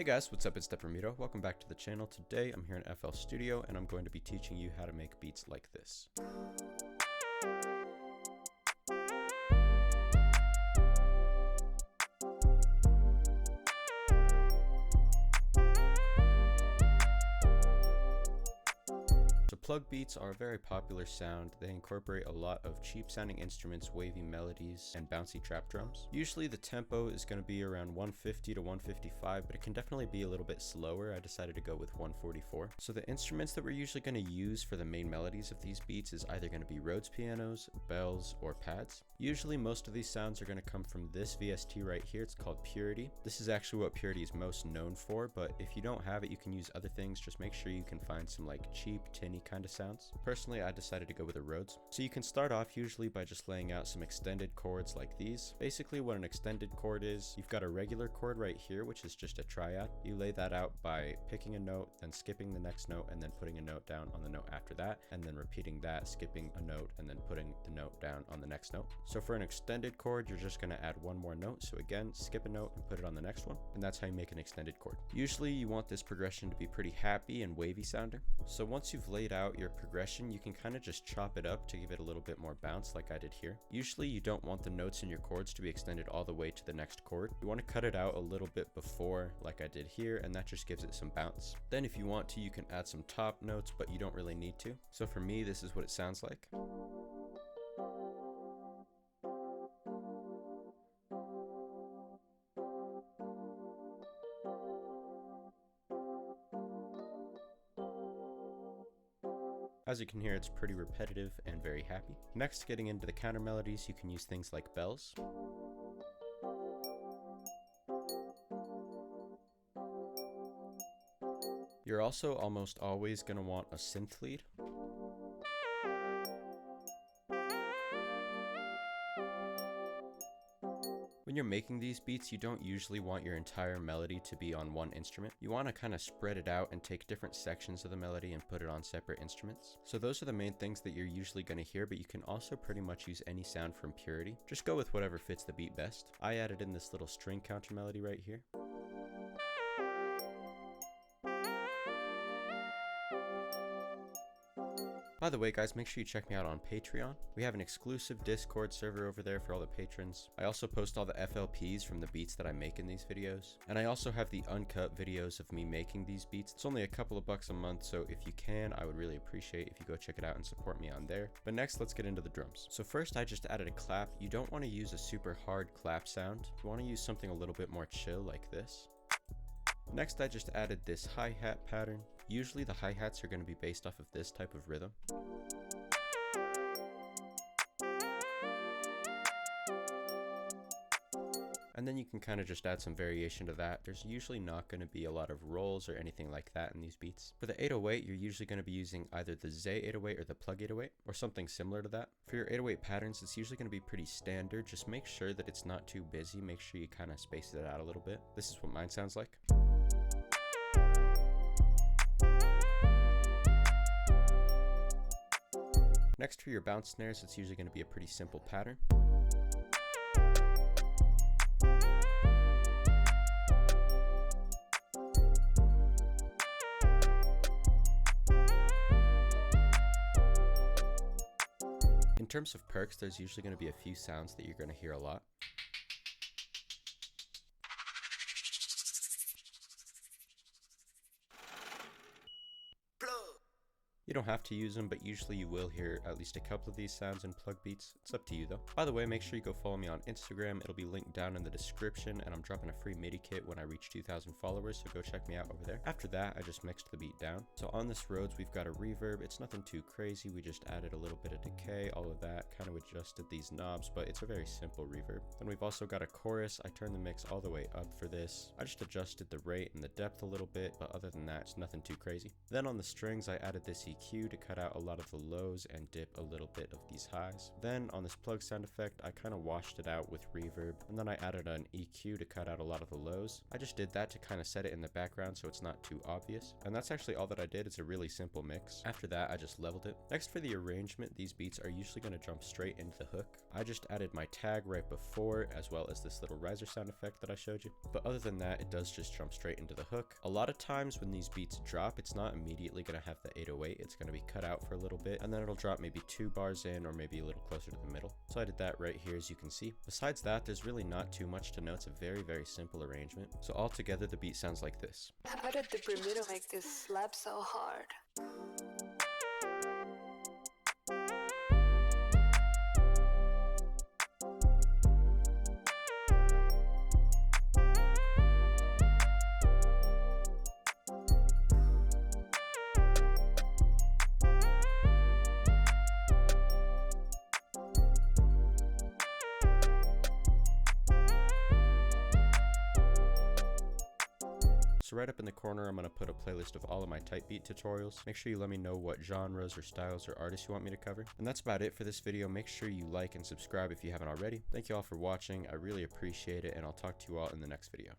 Hey guys, what's up? It's Deprimido. Welcome back to the channel. Today I'm here in FL Studio and I'm going to be teaching you how to make beats like this. So plug beats are a very popular sound. They incorporate a lot of cheap sounding instruments, wavy melodies, and bouncy trap drums. Usually the tempo is going to be around 150 to 155, but it can definitely be a little bit slower. I decided to go with 144. So the instruments that we're usually going to use for the main melodies of these beats is either going to be Rhodes pianos, bells, or pads. Usually most of these sounds are going to come from this VST right here. It's called Purity. This is actually what Purity is most known for, but if you don't have it, you can use other things. Just make sure you can find some like cheap, tinny kind of sounds. Personally, I decided to go with a Rhodes. So you can start off usually by just laying out some extended chords like these. Basically what an extended chord is, you've got a regular chord right here, which is just a triad. You lay that out by picking a note, then skipping the next note, and then putting a note down on the note after that, and then repeating that, skipping a note, and then putting the note down on the next note. So for an extended chord, you're just going to add one more note. So again, skip a note and put it on the next one, and that's how you make an extended chord. Usually you want this progression to be pretty happy and wavy sounding. So once you've laid out your progression, you can kind of just chop it up to give it a little bit more bounce like I did here. Usually you don't want the notes in your chords to be extended all the way to the next chord. You want to cut it out a little bit before like I did here, and that just gives it some bounce. Then if you want to, you can add some top notes, but you don't really need to. So for me, this is what it sounds like. As you can hear, it's pretty repetitive and very happy. Next, getting into the counter melodies, you can use things like bells. You're also almost always going to want a synth lead. When you're making these beats, you don't usually want your entire melody to be on one instrument. You want to kind of spread it out and take different sections of the melody and put it on separate instruments. So those are the main things that you're usually going to hear, but you can also pretty much use any sound from Purity. Just go with whatever fits the beat best. I added in this little string counter melody right here. By the way guys, make sure you check me out on Patreon. We have an exclusive Discord server over there for all the patrons. I also post all the FLPs from the beats that I make in these videos. And I also have the uncut videos of me making these beats. It's only a couple of bucks a month, so if you can, I would really appreciate if you go check it out and support me on there. But next, let's get into the drums. So first, I just added a clap. You don't want to use a super hard clap sound. You want to use something a little bit more chill like this. Next, I just added this hi-hat pattern. Usually the hi-hats are going to be based off of this type of rhythm. And then you can kind of just add some variation to that. There's usually not going to be a lot of rolls or anything like that in these beats. For the 808, you're usually going to be using either the j.808 or the Plugg 808 or something similar to that. For your 808 patterns, it's usually going to be pretty standard. Just make sure that it's not too busy. Make sure you kind of space it out a little bit. This is what mine sounds like. Next, for your bounce snares, it's usually going to be a pretty simple pattern. In terms of perks, there's usually going to be a few sounds that you're going to hear a lot. You don't have to use them, but usually you will hear at least a couple of these sounds in plug beats. It's up to you though. By the way, make sure you go follow me on Instagram. It'll be linked down in the description, and I'm dropping a free MIDI kit when I reach 2,000 followers, so go check me out over there. After that, I just mixed the beat down. So on this Rhodes, we've got a reverb. It's nothing too crazy. We just added a little bit of decay, all of that, kind of adjusted these knobs, but it's a very simple reverb. Then we've also got a chorus. I turned the mix all the way up for this. I just adjusted the rate and the depth a little bit, but other than that, it's nothing too crazy. Then on the strings, I added this EQ. EQ to cut out a lot of the lows and dip a little bit of these highs. Then on this plug sound effect, I kind of washed it out with reverb, and then I added an EQ to cut out a lot of the lows. I just did that to kind of set it in the background so it's not too obvious. And that's actually all that I did. It's a really simple mix. After that, I just leveled it. Next, for the arrangement, these beats are usually going to jump straight into the hook. I just added my tag right before, as well as this little riser sound effect that I showed you. But other than that, it does just jump straight into the hook. A lot of times when these beats drop, it's not immediately going to have the 808. It's going to be cut out for a little bit, and then it'll drop maybe 2 bars in, or maybe a little closer to the middle. So I did that right here, as you can see. Besides that, there's really not too much to know. It's a very, very simple arrangement. So altogether, the beat sounds like this. How did Deprimido make this slap so hard? So right up in the corner, I'm going to put a playlist of all of my type beat tutorials. Make sure you let me know what genres or styles or artists you want me to cover. And that's about it for this video. Make sure you like and subscribe if you haven't already. Thank you all for watching. I really appreciate it, and I'll talk to you all in the next video.